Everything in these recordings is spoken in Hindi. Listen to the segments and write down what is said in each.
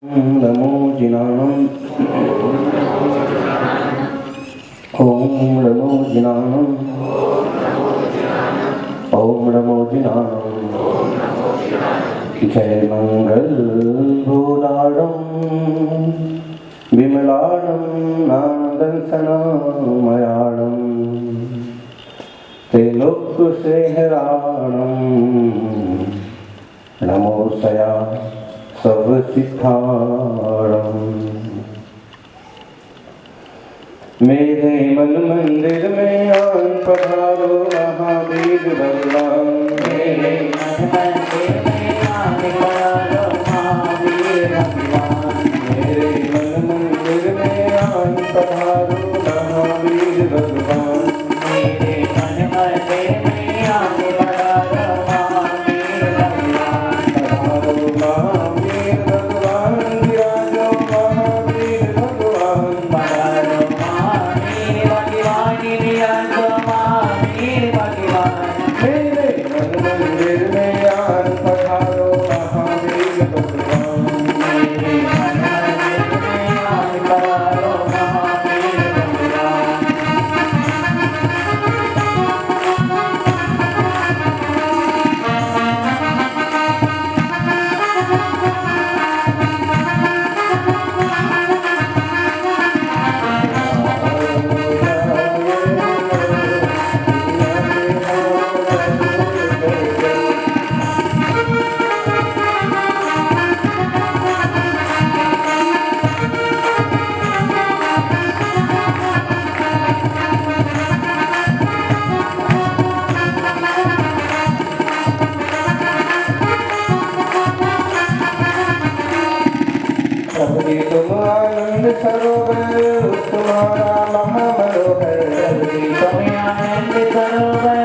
नमो जिनानम ओम नमो जिनानम ओम नमो जिनानम जय मंगल भूलाडम विमलाडम नादंसनामयाडम त्रिलोकसेहराणम नमो सया सब सिद्धारम। मेरे मन मंदिर में आन पधारो महावीर भगवान। मेरे मन मंदिर में आन पधारो महावीर भगवान। मेरे मन मंदिर में आन पधारो महावीर भगवान। मेरे मन मंदिर में आन पधारो महावीर भगवान। पधारो महावीर भगवान विराजो महावीर भगवान। पधारो महावीर भगवान विराजो महावीर भगवान। मेरे मन मंदिर में आन पधारो महावीर भगवान। मेरे मन मंदिर में आन पधारो महावीर भगवान। प्रभु जी तुम आनंद सरोवर तुम्हारा महामनोहर। प्रभु जी तुम आनंद सरोवर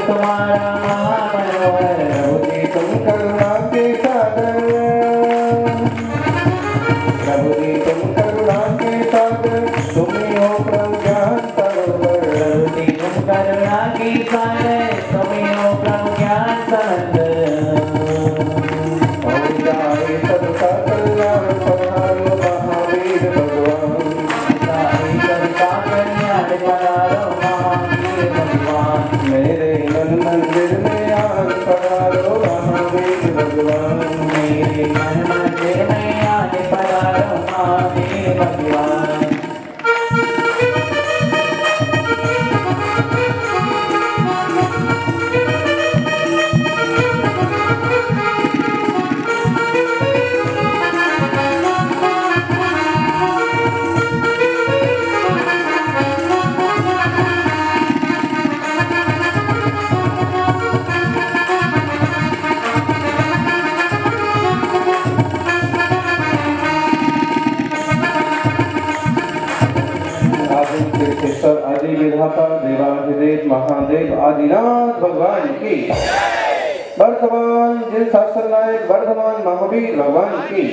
तुम्हारा महामनोहर। प्रभु जी तुम करुणा के सागर। प्रभु जी तुम करुणा के सागर तुम ही हो प्रभु ज्ञान सरोवर। प्रभु जी तुम करुणा के सागर तुम ही हो प्रभु ज्ञान सरोवर। हो जाए सबका कल्याण पधारो महावीर भगवान। जाए सबका कल्याण पधारो महावीर भगवान। मेरे मन मंदिर में आन पधारो महावीर भगवान। मेरे मन मंदिर में आन पधारो महावीर भगवान। आदि विधाता देवाधिदेव महादेव आदिनाथ भगवान की। वर्तमान जिन शास्त्र नायक वर्धमान महावीर भगवान की।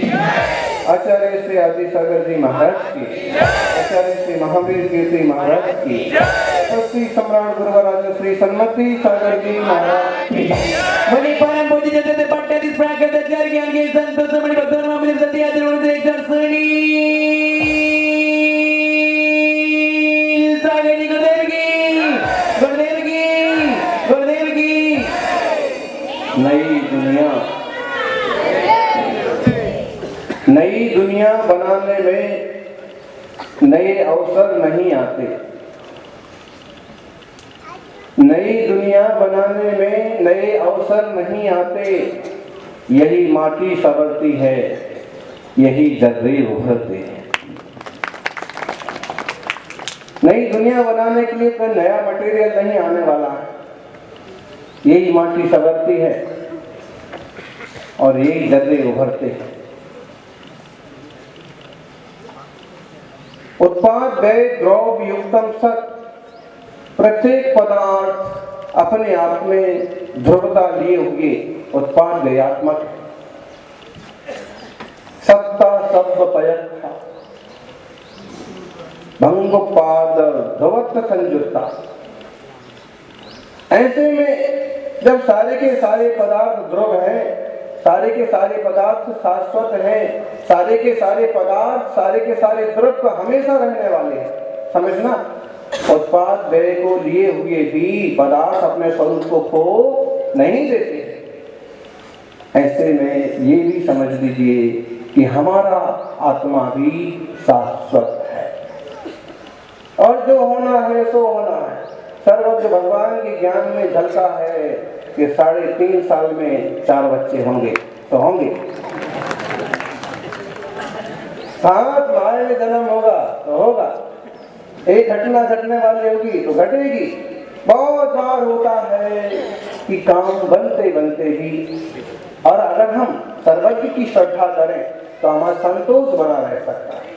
आचार्य श्री आदि सागर जी महाराज की। आचार्य श्री महावीर कीर्ति महाराज की। श्री सम्राट गुरुवराज श्री सन्मति सागर जी महाराज की। मुनि परम पूज्य जगत पट्टाधीश प्राकृताचार्य ज्ञान के संत समणि भक्तों महावीर सत्य आदरणीय से दर्शनी सागर जी गुरुदेव की गुरुदेव की गुरुदेव की। नई दुनिया बनाने में नए अवसर नहीं आते। नई दुनिया बनाने में नए अवसर नहीं आते। यही माटी संवरती है, यही जर्रे उभरते हैं। नई दुनिया बनाने के लिए कोई नया मटेरियल नहीं आने वाला है। यही माटी संवरती है और यही जर्रे उभरते हैं। उत्पाद व्यय द्रव्य युक्तम सत। प्रत्येक पदार्थ अपने आप में ध्रुवता लिए हुए उत्पाद व्ययात्मक। सत्ता शब्द पयत्था भंगोपाद ध्रुवत्व संयुक्ता। ऐसे में जब सारे के सारे पदार्थ ध्रुव हैं सारे के सारे पदार्थ शाश्वत हैं, सारे के सारे पदार्थ, सारे के सारे द्रव्य हमेशा रहने वाले हैं। समझना, उत्पाद व्यय को लिए हुए भी पदार्थ अपने स्वरूप को खो नहीं देते। ऐसे में ये भी समझ लीजिए कि हमारा आत्मा भी शाश्वत है और जो होना है सो होना है। सर्वज्ञ भगवान के ज्ञान में झलका है कि 3.5 साल में 4 बच्चे होंगे तो होंगे, 7 माह में जन्म होगा तो होगा, एक घटना घटने वाली होगी तो घटेगी। बहुत बार होता है कि काम बनते बनते ही, और अगर हम सर्वज्ञ की श्रद्धा करें तो हमारा संतोष बना रह सकता है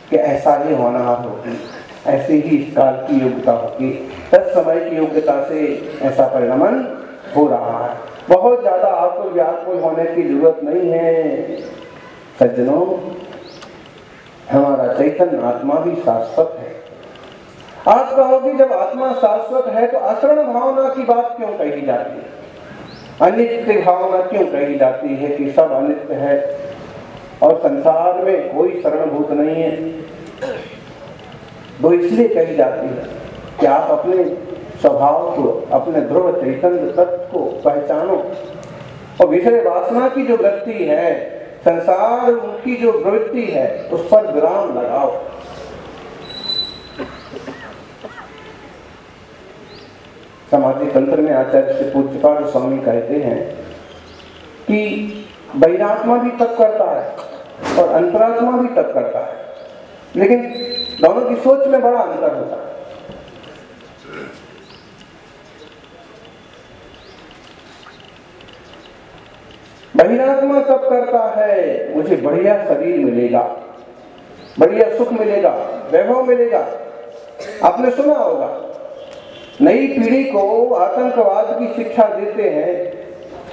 कि ऐसा ही होना होगी, ऐसे ही इस काल की योग्यता होगी, तत्समय की योग्यता से ऐसा परिणमन हो रहा है। बहुत ज्यादा आकुल व्याकुल होने की जरूरत नहीं है सज्जनों, हमारा चैतन्य आत्मा भी शाश्वत है। आप कहोगे जब आत्मा शाश्वत है तो अशरण भावना की बात क्यों कही जाती है, अनित्य भावना क्यों कही जाती है कि सब अनित्य है और संसार में कोई शरणभूत नहीं है। वो इसलिए कही जाती है कि आप अपने स्वभाव को, अपने ध्रुव चैतन्य तत्व को पहचानो और विषय वासना की जो वृत्ति है, संसार की जो वृत्ति है, उस पर विराम लगाओ। समाधि तंत्र में आचार्य श्री पूज्यपाद स्वामी कहते हैं कि बहिरात्मा भी तप करता है और अंतरात्मा भी तप करता है, लेकिन दोनों की सोच में बड़ा अंतर होता है। बहिरात्मा तप करता है, मुझे बढ़िया शरीर मिलेगा, बढ़िया सुख मिलेगा, वैभव मिलेगा। आपने सुना होगा नई पीढ़ी को आतंकवाद की शिक्षा देते हैं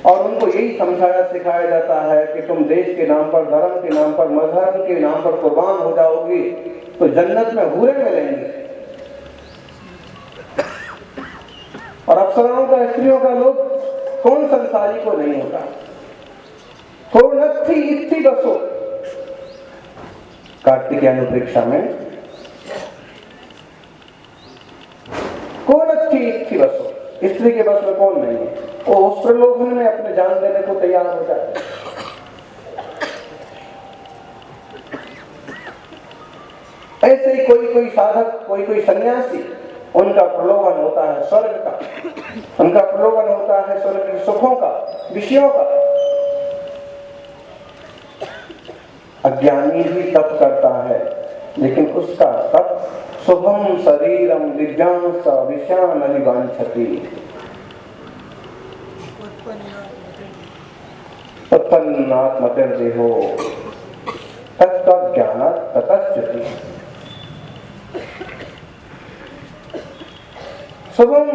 और उनको यही समझाया सिखाया जाता है कि तुम देश के नाम पर, धर्म के नाम पर, मजहब के नाम पर कुर्बान हो जाओगी तो जन्नत में हूरें मिलेंगी। और अप्सराओं का, स्त्रियों का लोभ कौन संसारी को नहीं होता। को नत्थी इत्थी बसो, कार्तिक अनुप्रेक्षा में कौन अच्छी बसो, स्त्री के बस में कौन नहीं है। वो उस प्रलोभन में अपने जान देने को तैयार हो जाते। ऐसे ही कोई साधक, कोई सन्यासी, उनका प्रलोभन होता है स्वर्ग का, उनका प्रलोभन होता है स्वर्ग के सुखों का, विषयों का। अज्ञानी भी तप करता है, लेकिन उसका तप शुभम शरीरम दिव्यांश विषयान वांछति, उत्पन्नात्मतिर्देहो तत्त्वज्ञानात् ततश्च्युति। शुभम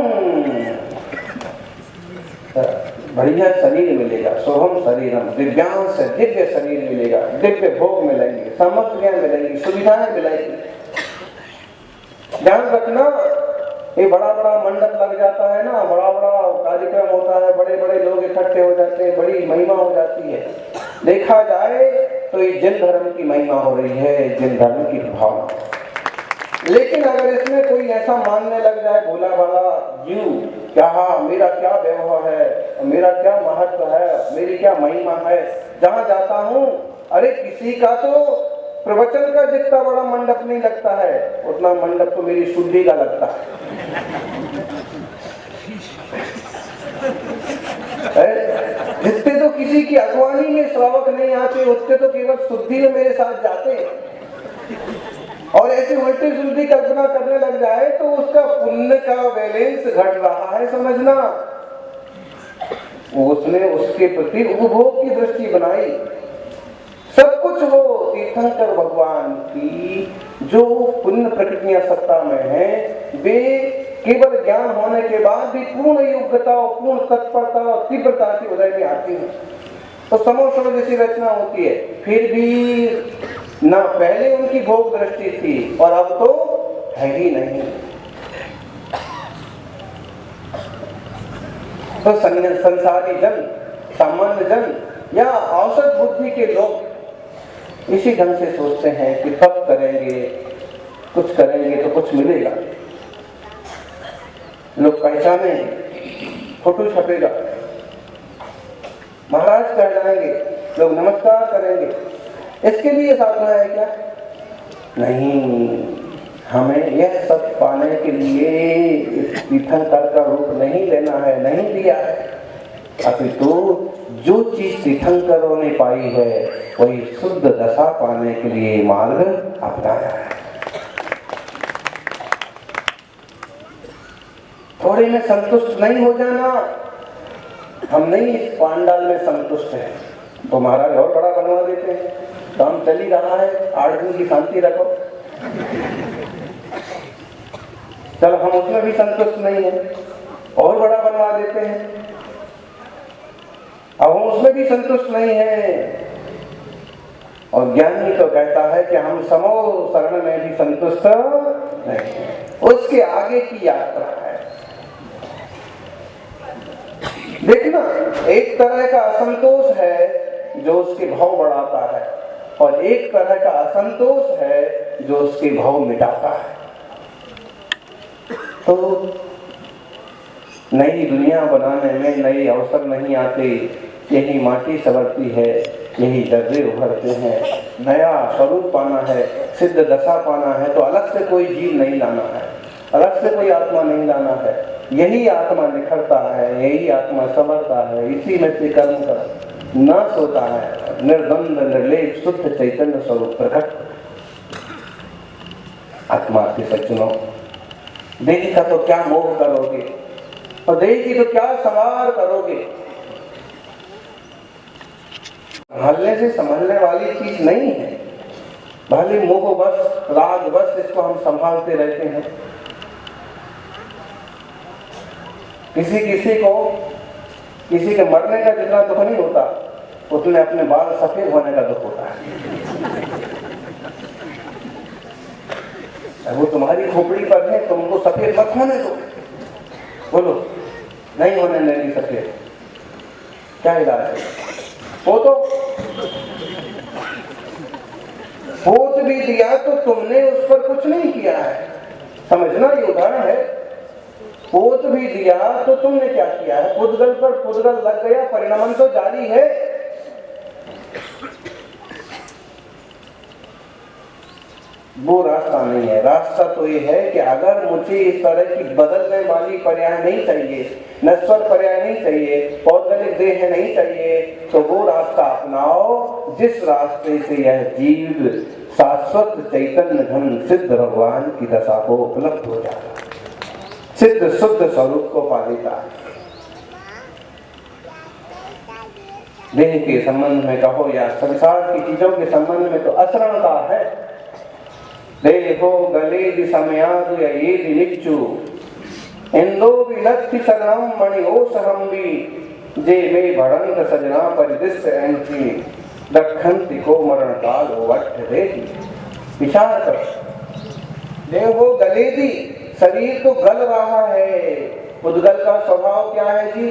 बढ़िया शरीर मिलेगा, शुभम शरीरम, दिव्यांश दिव्य शरीर मिलेगा, दिव्य भोग मिलेंगे, सामग्रियां मिलेंगी, सुविधाएं मिलेंगी। ध्यान रखना, ये बड़ा बड़ा मंडप लग जाता है ना, बड़ा बड़ा कार्यक्रम होता है, बड़े बड़े लोग इकट्ठे हो जाते हैं, बड़ी महिमा हो जाती है। देखा जाए तो ये जिन धर्म की महिमा हो रही है, जिन धर्म की भावना। लेकिन अगर इसमें कोई ऐसा मानने लग जाए भोला भाला जीव, क्या मेरा क्या वैभव है, मेरा क्या महत्व है, मेरी क्या महिमा है, जहां जाता हूं, अरे किसी का तो प्रवचन का जितना बड़ा मंडप नहीं लगता है, उतना मंडप तो मेरी शुद्धि का लगता है। जितने तो किसी की अगवानी में श्रावक नहीं आते, उतने तो केवल शुद्धि में मेरे साथ जाते हैं। और ऐसे उल्टी सुलटी कल्पना करने लग जाए तो उसका पुण्य का बैलेंस घट रहा है, समझना। उसने उसके प्रति उपभोग की दृष्टि बनाई। सब कुछ वो तीर्थंकर भगवान की जो पुण्य प्रकृतियां सत्ता में है, वे केवल ज्ञान होने के बाद भी पूर्ण योग्यता और पूर्ण तत्परता और तीव्रता से उदय में आती है। तो समोसम जैसी रचना होती है, फिर भी ना पहले उनकी भोग दृष्टि थी और अब तो है ही नहीं। तो संसारी जन, सामान्य जन या औसत बुद्धि के लोग इसी ढंग से सोचते हैं कि तप करेंगे, कुछ करेंगे तो कुछ मिलेगा, लोग पहचानेंगे, फोटो छपेगा, महाराज कह जाएंगे, लोग नमस्कार करेंगे। इसके लिए साधना है क्या? नहीं, हमें यह सब पाने के लिए इस तीर्थंकर का रूप नहीं लेना है, नहीं लिया है, अपितु जो चीज तीर्थंकरों ने पाई है वही शुद्ध दशा पाने के लिए मार्ग अपनाया है। थोड़े में संतुष्ट नहीं हो जाना, हम नहीं इस पांडाल में संतुष्ट हैं तो महाराज और बड़ा बनवा देते हैं, काम चल ही रहा है, 8 दिन की शांति रखो। चलो हम उसमें भी संतुष्ट नहीं है, और बड़ा बनवा देते हैं। अब हम उसमें भी संतुष्ट नहीं है, और ज्ञानी तो कहता है कि हम समो शरण में भी संतुष्ट नहीं है, उसके आगे की यात्रा है। देखना, एक तरह का असंतोष है जो उसके भाव बढ़ाता है, और एक तरह का असंतोष है जो उसके भाव मिटाता है। तो नई दुनिया बनाने में नए अवसर नहीं आते, यही माटी संवरती है, यही दर्जे उभरते हैं। नया स्वरूप पाना है, सिद्ध दशा पाना है तो अलग से कोई जीव नहीं लाना है, अलग से कोई आत्मा नहीं लाना है, यही आत्मा निखरता है, यही आत्मा संवरता है, इसी में से कर्म कर नाश होता है, निर्बंध निर्लेप शुद्ध चैतन्य स्वरूप प्रकट। आत्मा के सज्जनों, देह का तो क्या मोह करोगे, और देह की तो क्या सवार करोगे। संभालने से संभलने वाली चीज नहीं है, भले मोह बस राग बस इसको हम संभालते रहते हैं। किसी के मरने का जितना दुख नहीं होता उतने अपने बाल सफेद होने का दुख होता है। वो तुम्हारी खोपड़ी पर है, तुमको सफेद मत होने दो, बोलो नहीं होने देंगी सफेद, क्या इलाज है? वो तो पोत भी दिया तो तुमने उस पर कुछ नहीं किया है, समझना ये उदाहरण है। पोत भी दिया तो तुमने क्या किया है? पुद्गल पर पुद्गल लग गया, परिणाम तो जारी है। वो रास्ता नहीं है, रास्ता तो ये है कि अगर मुझे इस तरह की बदलने वाली पर्याय नहीं चाहिए, नश्वर पर्याय नहीं चाहिए, पौद्गलिक देह नहीं चाहिए, तो वो रास्ता अपनाओ जिस रास्ते से यह जीव शाश्वत चैतन्य धन सिद्ध भगवान की दशा को उपलब्ध हो जाता है, सिद्ध शुद्ध स्वरूप को पा लेता है। देह के संबंध में कहो या संसार की चीजों के संबंध में तो अशरणता है। देहो गले दि समयादु या ये दि निच्चु इंदो विलक्षि शरणम मणिओ सहम्बी जे में भड़ंत सजना परिदिश एंची दखंति को मरण काल वट देती। विचार कर, देहो गले दी, शरीर तो गल रहा है। उद्गल का स्वभाव क्या है जी?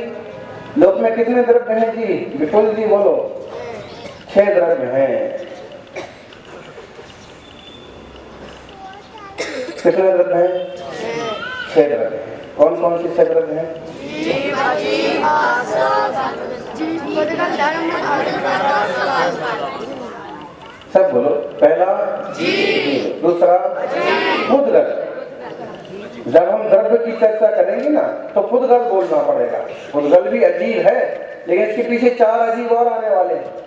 लोक में कितने द्रव्य हैं जी? विपुल जी बोलो। 6 द्रव्य हैं। कितने द्रव्य हैं? 6 द्रव्य हैं। कौन कौन से 6 द्रव्य हैं? सब बोलो। पहला जीव, दूसरा उद्गल। जब हम द्रव्य की चर्चा करेंगे ना तो पुद्गल बोलना पड़ेगा। पुद्गल भी अजीब है, लेकिन इसके पीछे 4 अजीब और आने वाले हैं।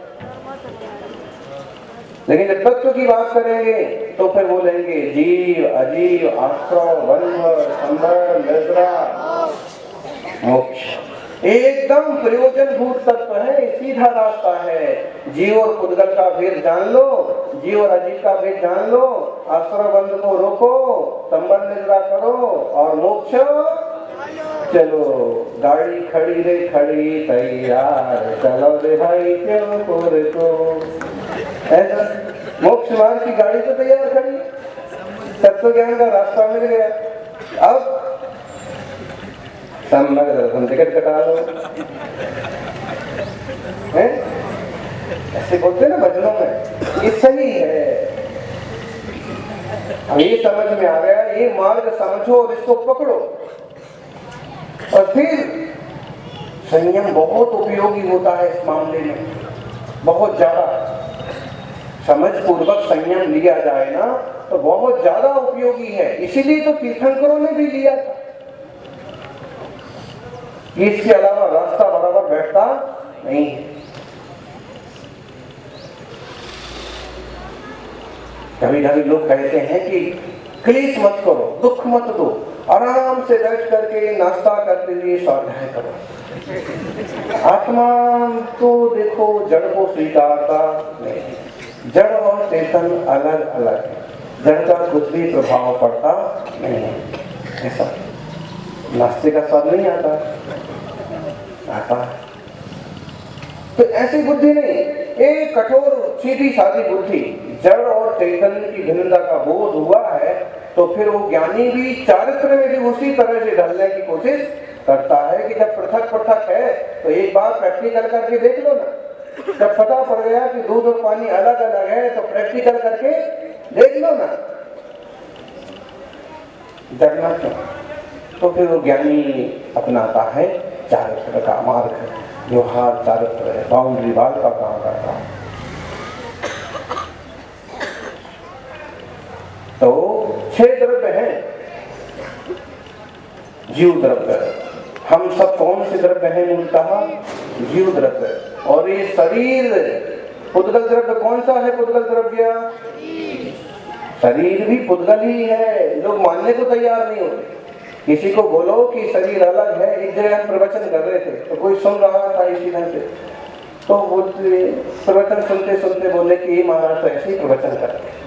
लेकिन जब तत्व की बात करेंगे तो फिर बोलेंगे जीव, अजीव, आश्रव, बंध, संबर, निद्रा, मोक्ष। एकदम प्रयोजनभूत तत्व है, सीधा रास्ता है। जीव और पुद्गल का भेद जान लो, जीव और अजीव का भेद जान लो, आश्रव बंध को रोको, संबर निद्रा करो और मोक्ष चलो। गाड़ी खड़ी रे खड़ी तैयार, चलो रे भाई क्यों कोरे को। ऐसा मोक्ष मार्ग की गाड़ी तो तैयार खड़ी, तत्व ज्ञान का रास्ता मिल गया। अब टिकट कटा लो, ऐसे बोलते हैं ना भजनों में, ये सही है। अब ये समझ में आ गया, ये मार्ग समझो और इसको पकड़ो, और फिर संयम बहुत उपयोगी होता है इस मामले में, बहुत ज्यादा। समझ पूर्वक संयम लिया जाए ना तो बहुत ज्यादा उपयोगी है। इसीलिए तो तीर्थंकरों ने भी लिया था, इसके अलावा रास्ता बराबर बैठता नहीं है। कभी कभी लोग कहते हैं कि क्लेश मत करो, दुख मत दो, आराम से बैठ करके नाश्ता करते हुए स्वाध्याय करो। आत्मा तो देखो जड़ को स्वीकारता नहीं, जड़ और चेतन अलग अलग है, जड़ का कुछ भी प्रभाव पड़ता नहीं है। ऐसा नाश्ते का स्वाद नहीं आता, आता है। तो ऐसी बुद्धि नहीं, एक कठोर सीधी सादी बुद्धि, जड़ और चैतन्य की भिन्नता का बोध हुआ है तो फिर वो ज्ञानी भी चारित्र में भी उसी तरह से ढलने की कोशिश करता है कि जब पृथक पृथक है तो एक बार प्रैक्टिकल करके देख लो ना। जब पता पड़ गया कि दूध और पानी अलग अलग है तो प्रैक्टिकल करके देख लो ना, डरना क्यों? तो फिर वो ज्ञानी अपनाता है चारित्र का मार्ग, व्यवहार चारित्र है, बाउंड्री वाल का काम करता है। तो 6 द्रव्य हैं, जीव द्रव्य। हम सब कौन से द्रव्य हैं? मूलतः जीव द्रव्य। और ये शरीर पुद्गल द्रव्य कौन सा है? पुद्गल द्रव्य शरीर भी पुद्गल ही है। लोग मानने को तैयार नहीं होते। किसी को बोलो कि शरीर अलग है, एक जगह प्रवचन कर रहे थे तो कोई सुन रहा था इसी ढंग से, तो बोलते प्रवचन सुनते सुनते बोले कि ये महाराज तो ऐसे ही प्रवचन कर रहे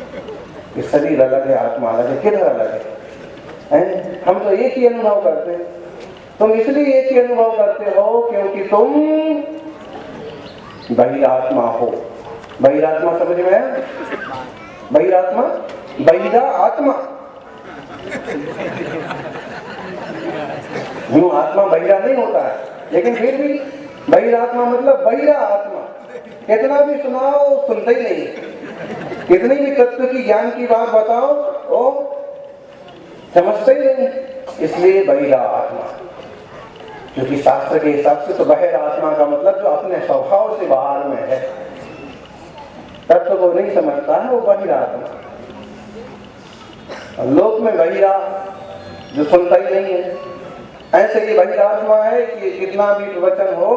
कि शरीर अलग है, आत्मा अलग है। किधर अलग है? हम तो एक ही अनुभव करते हैं। तुम इसलिए एक ही अनुभव करते हो क्योंकि तुम बहिरात्मा हो। बहिरात्मा समझ में आया? बहिरात्मा, बहिरा आत्मा। यूं आत्मा बहिरा नहीं होता है, लेकिन फिर भी बहिरात्मा मतलब बहिरा आत्मा। कितना भी सुनाओ सुनते ही नहीं, कितनी भी तत्व की ज्ञान की बात बताओ वो समझते ही नहीं, इसलिए बहिरा आत्मा। क्योंकि शास्त्र के हिसाब से तो बहिरा आत्मा का मतलब जो अपने स्वभाव से बाहर में है, तत्व को नहीं समझता है, वो बहिरा आत्मा। लोक में बहिरा जो सुनता ही नहीं है, ऐसे ही बहिरा आत्मा है कि कितना भी प्रवचन हो,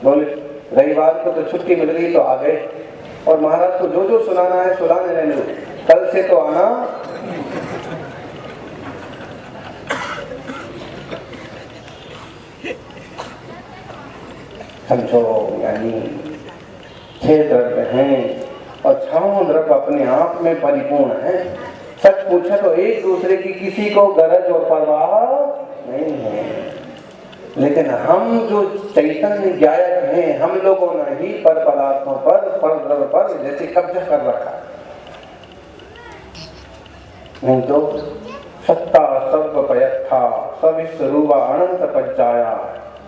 बोले रविवार को तो छुट्टी मिल गई तो आ गए, और महाराज को जो जो सुनाना है सुनाने रहने दो, कल से तो आना। समझो, यानी 6 द्रव्य हैं और 6 द्रव्य अपने आप में परिपूर्ण है। सच पूछे तो एक दूसरे की किसी को गरज और परवाह नहीं है, लेकिन हम जो चैतन्य गायक हैं, हम लोगों ने ही पर पदार्थों पर द्रव्य पर जैसे कब्जा कर रखा। नहीं तो सत्ता सर्व पयत्था सविस्वरूपा अनंत पज्जाया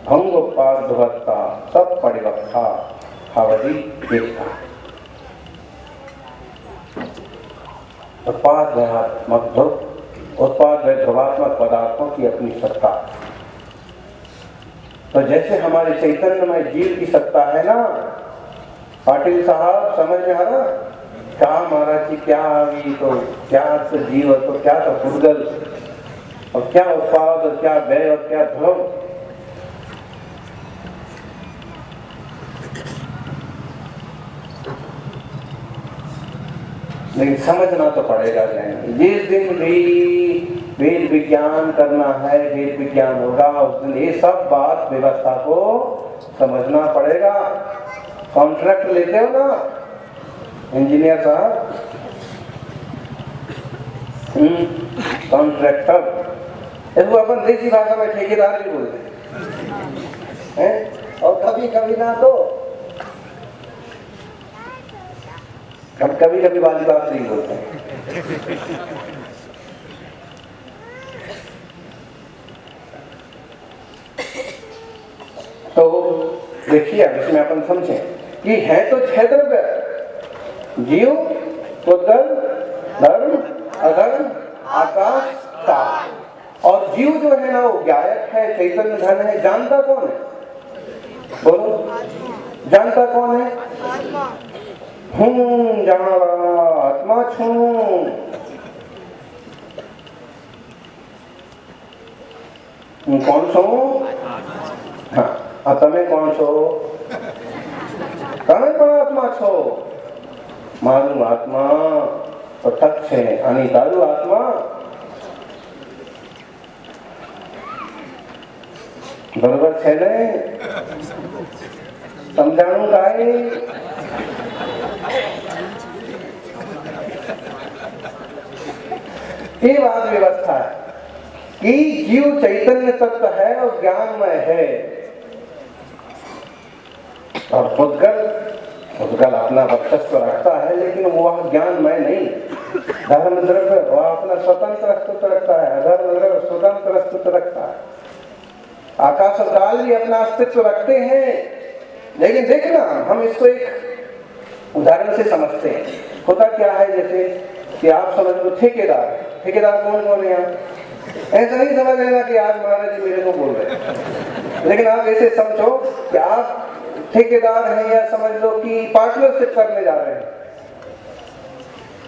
भंग पार्धवत्ता सब परिवत्ता हावरी एकता। उत्पाद ध्रुवात्मक पदार्थों की अपनी सत्ता। तो जैसे हमारे चैतन्य में जीव की सत्ता है ना, पाटिल साहब समझ में आ रहा? क्या महाराज जी, क्या अभी तो क्या तो जीव तो क्या तो पुद्गल, और क्या उत्पाद और क्या व्यय और क्या ध्रुव। लेकिन समझना तो पड़ेगा। जिस दिन भी वेद विज्ञान करना है, वेद विज्ञान होगा, उस दिन ये सब बात व्यवस्था को समझना पड़ेगा। कॉन्ट्रैक्ट लेते हो ना इंजीनियर साहब, कॉन्ट्रैक्टर, इसको अपन देसी भाषा में ठेकेदार भी बोलते हैं। और कभी कभी ना तो कभी कभी वाली बात नहीं बोलते हैं। तो देखिए अब इसमें अपन समझें कि है तो 6 द्रव्य, जीव, उद्गल, धर्म, अधर्म, आकाश, काल। और जीव जो है ना वो ज्ञायक है, चैतन्य धन है। जानता कौन है? बोलो, जानता कौन है? जाना आत्मा छू। कौन छो? हाँ, તમે કોણ છો? તમે પણ આત્મા છો। મારું આત્મા પૃથક છે અને તારું આત્મા બરોબર છે ને? સમજાણું કાંઈ? ये बात व्यवस्था है कि जीव चैतन्य तत्व है और ज्ञानमय है, और उद्गल अपना वर्चस्व रखता है, लेकिन वह ज्ञानमय नहीं। धर्म द्रव्य वह अपना स्वतंत्र अस्तित्व रखता है, अधर्म द्रव्य स्वतंत्र अस्तित्व रखता है। आकाश और काल भी अपना अस्तित्व रखते हैं, लेकिन देखना हम इसको एक उदाहरण से समझते हैं। होता क्या है, जैसे कि आप समझ लो ठेकेदार है। ठेकेदार कौन कौन है? ऐसा नहीं समझ लेना कि आज महाराज जी मेरे को बोल रहे हैं, लेकिन आप ऐसे समझो कि आप ठेकेदार हैं, या समझ लो कि पार्टनरशिप करने जा रहे हैं,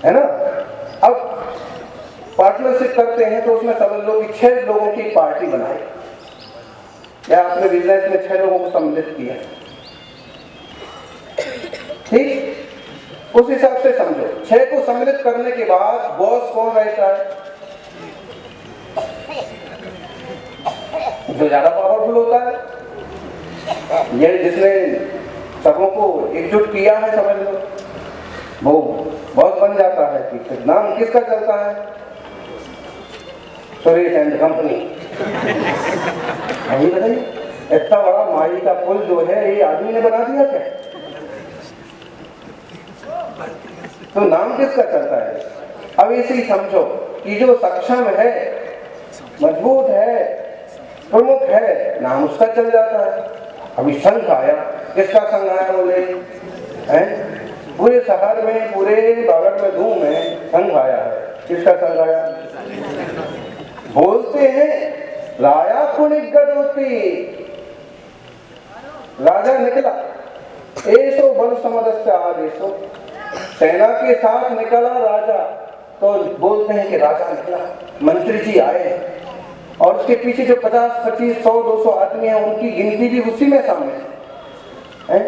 है ना। अब पार्टनरशिप करते हैं तो उसमें समझ लो कि 6 लोगों की पार्टी बनाई, या आपने बिजनेस में 6 लोगों को सम्मिलित किया, ठीक। उस हिसाब से समझो 6 को सम्मिलित करने के बाद बॉस कौन रहता है? जो ज्यादा पावरफुल होता है, ये जिसने सबों को एकजुट किया है, समझ लो वो बॉस बन जाता है। कि नाम किसका चलता है? Suresh and company. नहीं बताइए, इतना बड़ा माई का पुल जो है ये आदमी ने बना दिया क्या? तो नाम किसका चलता है? अब इसे ही समझो कि जो सक्षम है, मजबूत है, प्रमुख है, नाम उसका चल जाता है। अभी संघ आया, किसका संघ आया? बोले हैं पूरे शहर में, पूरे बागड़ में, धूम में संघ आया है। किसका संघ आया? बोलते हैं राया कुनिगड होती, राजा निकला। ऐसो बल समदस्य आदेशो, सेना के साथ निकला राजा, तो बोलते हैं कि राजा निकला। मंत्री जी आए और उसके पीछे जो 50, 25, 100, 200 आदमी हैं, उनकी गिनती भी उसी में शामिल है।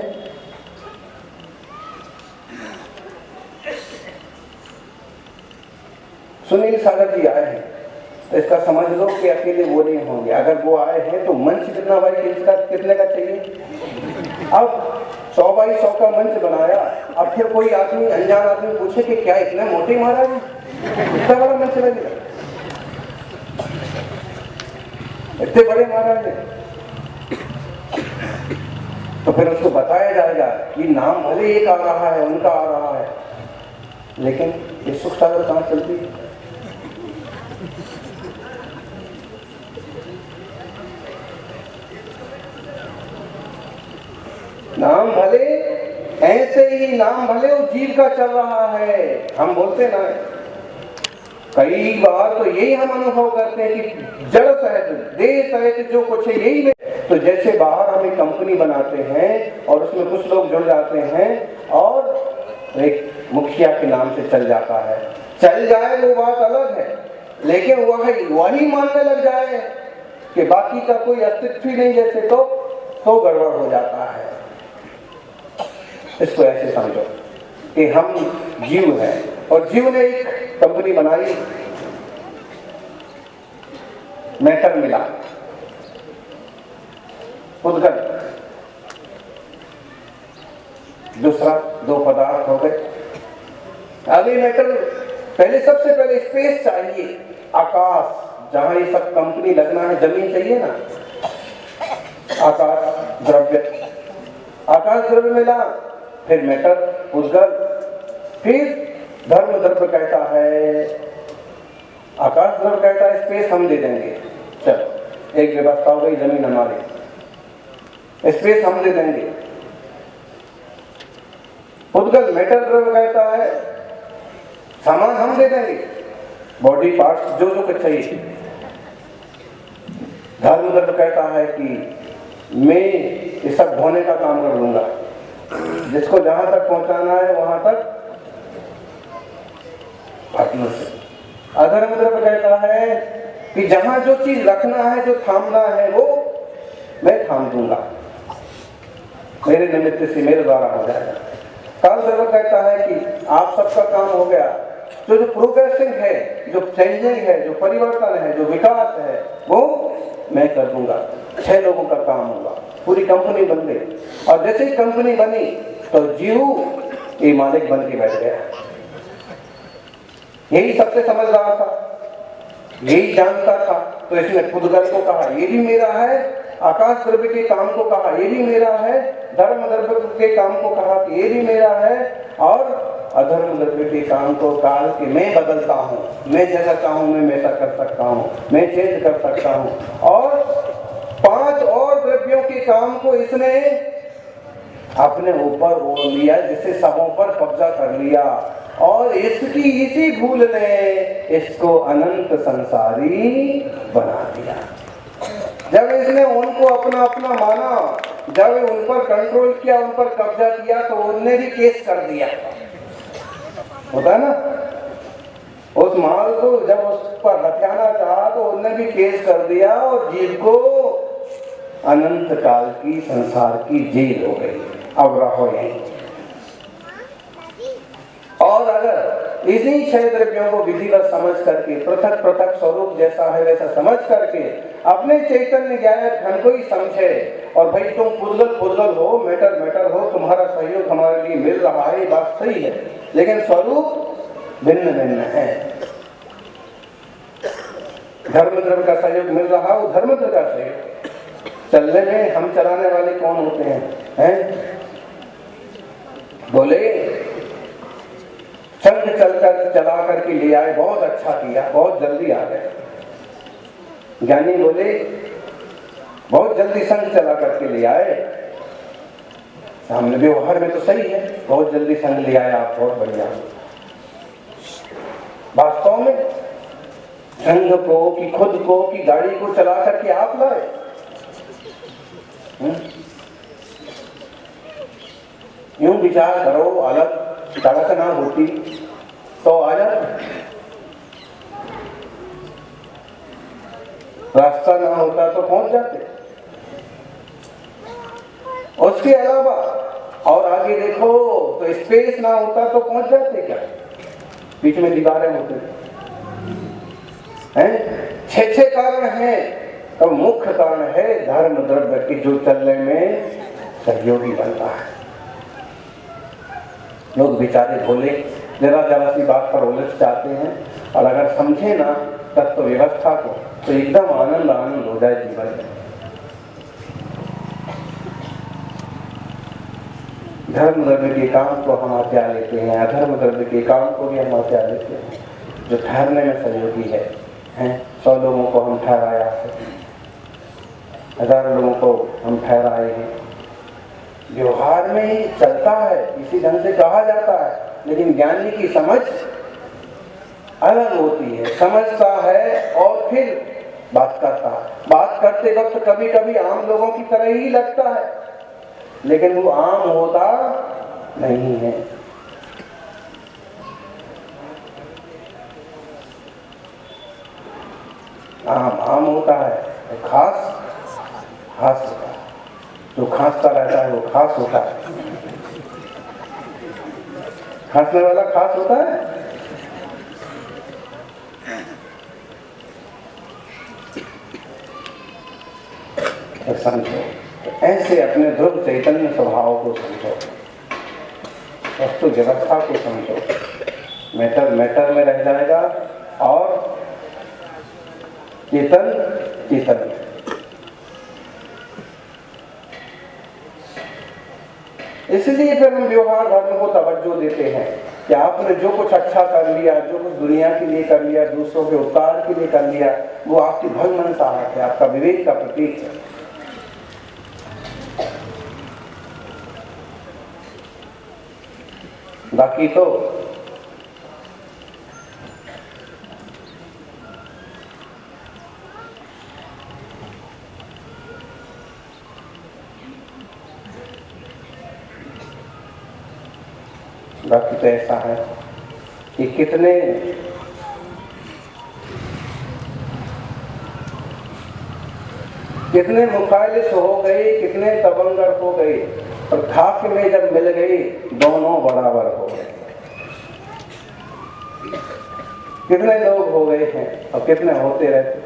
सुनील सागर जी आए हैं, तो इसका समझ लो कि अकेले वो नहीं होंगे। अगर वो आए हैं तो मंच कितना भाई कितने का चाहिए? अब 100 बाई 100 का मंच बनाया। अब फिर कोई आदमी, अनजान आदमी पूछे कि क्या इतने मोटे महाराज हैं, इतना बड़ा मंच लगेगा, इतने बड़े महाराज हैं? तो फिर उसको बताया जाएगा कि नाम भले एक आ रहा है, उनका आ रहा है, लेकिन ये सुख सागर कहाँ चलती है? नाम भले ऐसे ही, नाम भले उस जीव का चल रहा है। हम बोलते ना, कई बार तो यही हम अनुभव करते हैं कि जड़ सहित, देह सहित जो कुछ है यही में। तो जैसे बाहर हम एक कंपनी बनाते हैं और उसमें कुछ लोग जुड़ जाते हैं और एक मुखिया के नाम से चल जाता है, चल जाए वो बात अलग है, लेकिन वही मानने लग जाए कि बाकी का कोई अस्तित्व ही नहीं जैसे, तो गड़बड़ हो जाता है। इसको ऐसे समझो कि हम जीव हैं और जीव ने एक कंपनी बनाई, मेटल मिला, उद्गल, दूसरा 2 पदार्थ हो गए। अभी मेटल, पहले सबसे पहले स्पेस चाहिए, आकाश, जहां ये सब कंपनी लगना है, जमीन चाहिए ना, आकाश द्रव्य मिला, फिर मेटल, उद्गल, फिर धर्म द्रव्य कहता है, आकाश द्रव्य कहता है स्पेस हम दे देंगे। चलो एक व्यवस्था हो गई, जमीन हमारी, स्पेस हम दे देंगे। पुद्गल मेटल द्रव्य कहता है सामान हम दे देंगे, बॉडी पार्ट्स जो जो कुछ चाहिए। धर्म द्रव्य कहता है कि मैं ये सब ढोने का काम कर लूंगा, जिसको जहां तक पहुंचाना है वहां तक पार्टनरशिप। अधर्म द्रव्य कहता है कि जहां जो चीज रखना है, जो थामना है, वो मैं थाम दूंगा, मेरे निमित्त से मेरे द्वारा हो जाएगा। काल द्रव्य कहता है कि आप सबका काम हो गया, तो जो प्रोग्रेसिंग है, जो चेंजिंग है, जो परिवर्तन है, जो विकास है, वो मैं कर दूंगा। 6 लोगों का काम होगा, पूरी कंपनी बन गई। और जैसे ही कंपनी बनी तो जीव ये मालिक बन के बैठ गया। यही सबसे समझदार था, यही जानता था, तो इसने पुद्गल को कहा ये भी मेरा है, आकाश द्रव्य के काम को कहा ये भी मेरा है, धर्म द्रव्य के काम को कहा कि ये भी मेरा है, और अधर्म द्रव्य के काम को कहा कि मैं बदलता हूँ, मैं जैसा चाहूँ मैं वैसा कर सकता हूँ, मैं चेंज कर सकता हूँ। और 5 और द्रव्यों के काम को इसने अपने ऊपर ओढ़ लिया, जिससे सबों पर कब्जा कर लिया। और इसकी इसी भूल ने इसको अनंत संसारी बना दिया। जब इसने उनको अपना अपना माना, जब उन पर कंट्रोल किया, उन पर कब्जा किया, तो उनने भी केस कर दिया। होता है ना, उस माल को जब उस पर हथियाना चाहा तो उनने भी केस कर दिया, और जीव को अनंत काल की संसार की जेल हो गई। अब रहो यहीं। और अगर इन्हीं 6 द्रव्यों को विधिवत समझ करके, पृथक पृथक स्वरूप जैसा है वैसा समझ करके अपने चैतन्य ज्ञान घन को ही समझे, और भाई तुम पुद्गल हो, मैटर हो, तुम्हारा सहयोग हमारे लिए मिल रहा है, ये बात सही है, लेकिन स्वरूप भिन्न भिन्न है। धर्म द्रव्य का सहयोग मिल रहा, वो धर्म द्रव्य का सहयोग। चलने में हम चलाने वाले कौन होते हैं? बोले शंख चला करके ले आए, बहुत अच्छा किया, बहुत जल्दी आ गए। ज्ञानी बोले बहुत जल्दी शंख चला करके ले आए, सामने व्यवहार में तो सही है, बहुत जल्दी शंख ले आए आप, बहुत बढ़िया। वास्तव में शंख को कि खुद को कि गाड़ी को चला करके आप लाए? यूं विचार करो, अलग सड़क ना होती तो आ जाते, रास्ता ना होता तो पहुंच जाते। उसके अलावा और आगे देखो तो स्पेस ना होता तो पहुंच जाते क्या? बीच में दीवारें होते हैं। 6 कारण हैं, तो मुख्य कारण है धर्म द्रव्य की, जो चलने में सहयोगी बनता है। लोग बेचारे भोले जरा सी बात पर उलझ जाते हैं, और अगर समझे ना तत्व व्यवस्था को तो एकदम आनंद हो जाए जीवन में। धर्म द्रव्य के काम को हम आत्या लेते हैं, अधर्म द्रव्य के काम को भी हम आत्या लेते हैं। जो ठहरने में सहयोगी है 100 लोगों को हम ठहराया है, 1000 लोगों को हम ठहराए हैं। व्यवहार में ही चलता है, इसी ढंग से कहा जाता है, लेकिन ज्ञानी की समझ अलग होती है। समझता है और फिर बात करता है। बात करते वक्त कभी कभी आम लोगों की तरह ही लगता है, लेकिन वो आम होता नहीं है। आम होता है, खास होता है। जो खांसता रहता है वो खास होता है, खांसने वाला खास होता है। तो समझो, ऐसे अपने ध्रुव चैतन्य स्वभाव को समझो, वस्तु व्यवस्था को समझो। मैटर में रह जाएगा और चेतन चेतन में। इसलिए फिर हम व्यवहार धर्म को तवज्जो देते हैं कि आपने जो कुछ अच्छा कर लिया, जो कुछ दुनिया के लिए कर लिया, दूसरों के उपकार के लिए कर लिया, वो आपकी भल मनसा है, आपका विवेक का प्रतीक है। बाकी तो ऐसा है कि कितने मुखालिस हो गए, कितने तबंगर हो गए, और खाक में जब मिल गई दोनों बराबर हो गए। कितने लोग हो गए हैं और कितने होते रहते।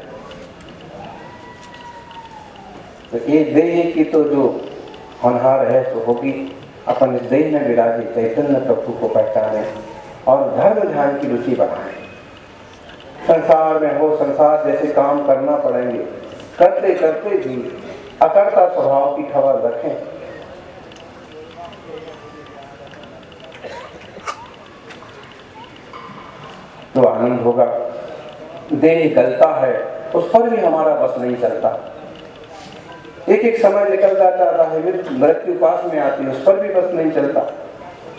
तो ये देह की तो जो होनहार है तो होगी, अपन इस देह में विराजे चैतन्य प्रभु को पहचाने और धर्म ध्यान की रुचि बढ़ाएं। संसार में हो, संसार जैसे काम करना पड़ेंगे, करते करते भी अकर्ता स्वभाव की खबर रखें। तो आनंद होगा। देह गलता है, उस पर भी हमारा बस नहीं चलता। एक एक समय निकल जाता है, मृत्यु पास में आती है, उस पर भी बस नहीं चलता।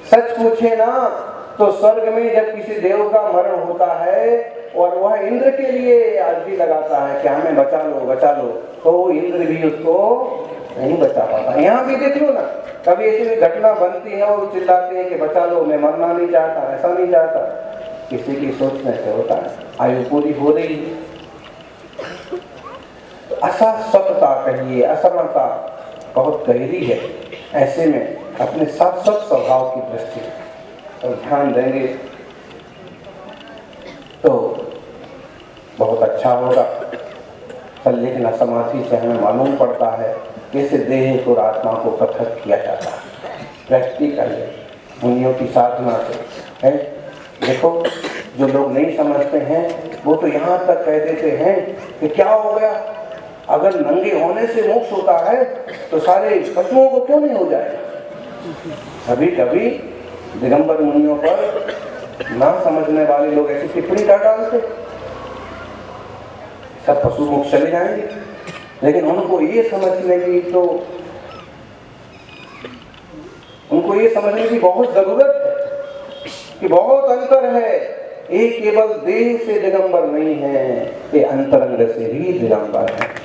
सच पूछे ना तो स्वर्ग में जब किसी देव का मरण होता है और वह इंद्र के लिए अर्जी लगाता है कि हमें बचा लो, तो इंद्र भी उसको नहीं बचा पाता। यहाँ भी देख लो ना, कभी ऐसी घटना बनती है और चिल्लाते हैं कि बचा लो, मैं मरना नहीं चाहता, ऐसा नहीं चाहता। किसी की सोचने से होता है, आयु पूरी हो रही है। तो असत्ता कहिए, असमता बहुत गहरी है। ऐसे में अपने शाश्वत स्वभाव की दृष्टि और ध्यान देंगे तो बहुत अच्छा होगा। पर लेकिन समाधि से हमें मालूम पड़ता है कैसे देह को और आत्मा को पृथक किया जाता है। प्रैक्टिकल है, मुनियों की साधना से है। देखो, जो लोग नहीं समझते हैं वो तो यहाँ तक कह देते हैं कि क्या हो गया, अगर नंगे होने से मोक्ष होता है तो सारे पशुओं को क्यों नहीं हो जाएगा। कभी कभी दिगंबर मुनियों पर ना समझने वाले लोग ऐसी टिप्पणी कर डालते, सब पशु मोक्ष चले जाएंगे। लेकिन उनको ये समझने की बहुत जरूरत है कि बहुत अंतर है। एक केवल देह से दिगंबर नहीं है, ये अंतरंग से भी दिगंबर है।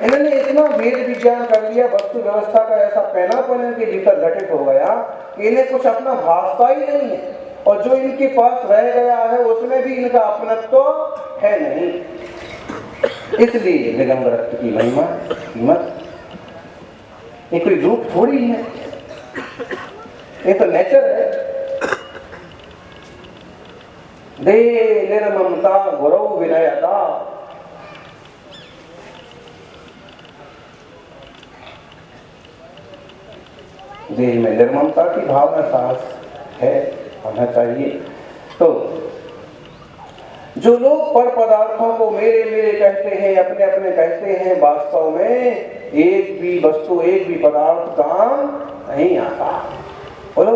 इन्होंने इतना वेद विज्ञान कर लिया, वस्तु व्यवस्था का ऐसा पैनापन इनके भीतर घटित हो गया कि इन्हें कुछ अपना भासता ही नहीं है, और जो इनके पास रह गया है उसमें भी इनका अपनत्व तो है नहीं। इसलिए दिगंबरत्व की महिमा, कीमत ये कोई रूप थोड़ी है, ये तो नेचर है। दे निर्ममता गुरु विनयता, देह में निर्ममता की भावना, साहस है, होना चाहिए। तो जो लोग पर पदार्थों को मेरे मेरे कहते हैं, अपने अपने कहते हैं, वास्तव में एक भी वस्तु, एक भी पदार्थ काम नहीं आता। बोलो,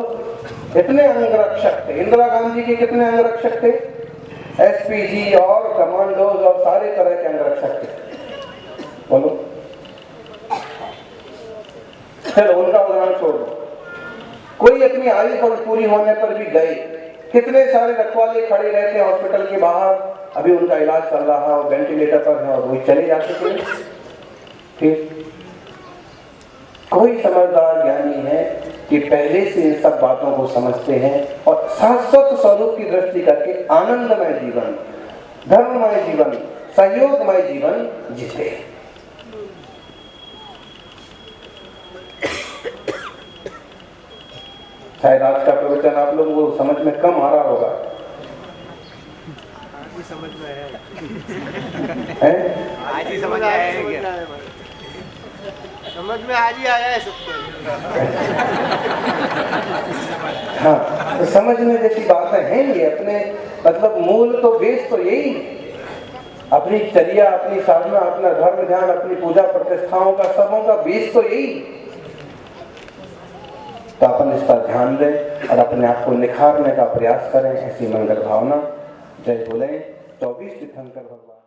कितने अंगरक्षक थे इंदिरा गांधी के, कितने अंगरक्षक थे, एसपीजी और कमांडोज और सारे तरह के अंगरक्षक थे। बोलो, चलो उनका उदाहरण छोड़ दो। कोई अपनी आयु पर पूरी होने पर भी गए, कितने सारे रखवाले खड़े रहते हैं हॉस्पिटल के बाहर, अभी उनका इलाज चल रहा है और वेंटिलेटर पर है और वो चले जाते थे। फिर कोई समझदार ज्ञानी है कि पहले से इन सब बातों को समझते हैं और शाश्वत स्वरूप की दृष्टि करके आनंदमय जीवन, धर्ममय जीवन, सहयोगमय जीवन जीते। शायद आज का प्रवचन आप लोगों को समझ में कम आ रहा होगा, समझ में है? आज ही समझ आया है, समझ में आज ही आया है सबको। हाँ, तो समझने जैसी बातें हैं ये। अपने मतलब मूल तो बेस तो यही, अपनी चर्या, अपनी साधना, अपना धर्म ध्यान, अपनी पूजा प्रतिष्ठाओं का, सबों का बेस तो यही। तो अपन इस पर ध्यान दें और अपने आप को निखारने का प्रयास करें, ऐसी मंगल भावना। जय बोले 24 तीर्थंकर भगवान।